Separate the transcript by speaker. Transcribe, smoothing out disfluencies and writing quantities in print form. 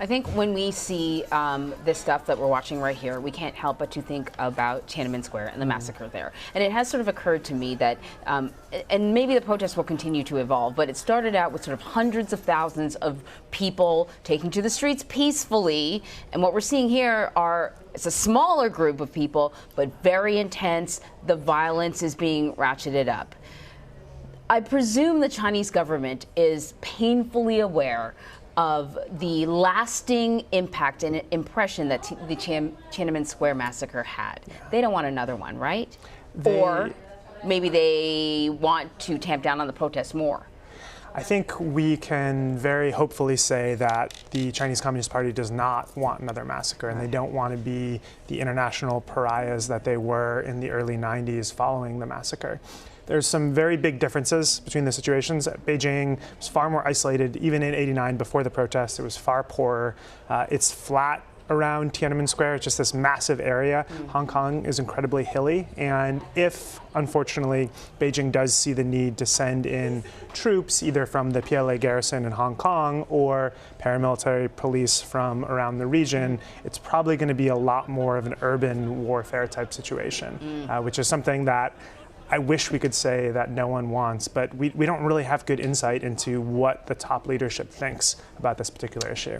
Speaker 1: I think when we see this stuff that we're watching right here, we can't help but to think about Tienanmen Square and the massacre there. And it has sort of occurred to me that, and maybe the protests will continue to evolve, but it started out with sort of hundreds of thousands of people taking to the streets peacefully. And what we're seeing here it's a smaller group of people, but very intense. The violence is being ratcheted up. I presume the Chinese government is painfully aware of the lasting impact and impression that the Tiananmen Square massacre had. Yeah. They don't want another one, right? Or maybe they want to tamp down on the protests more.
Speaker 2: I think we can very hopefully say that the Chinese Communist Party does not want another massacre, and they don't want to be the international pariahs that they were in the early 90s following the massacre. There's some very big differences between the situations. Beijing was far more isolated, even in '89 before the protests. It was far poorer. It's flat around Tiananmen Square. It's just this massive area. Hong Kong is incredibly hilly, and if, unfortunately, Beijing does see the need to send in troops, either from the PLA garrison in Hong Kong or paramilitary police from around the region, it's probably going to be a lot more of an urban warfare type situation, which is something that I wish we could say that no one wants, but we don't really have good insight into what the top leadership thinks about this particular issue.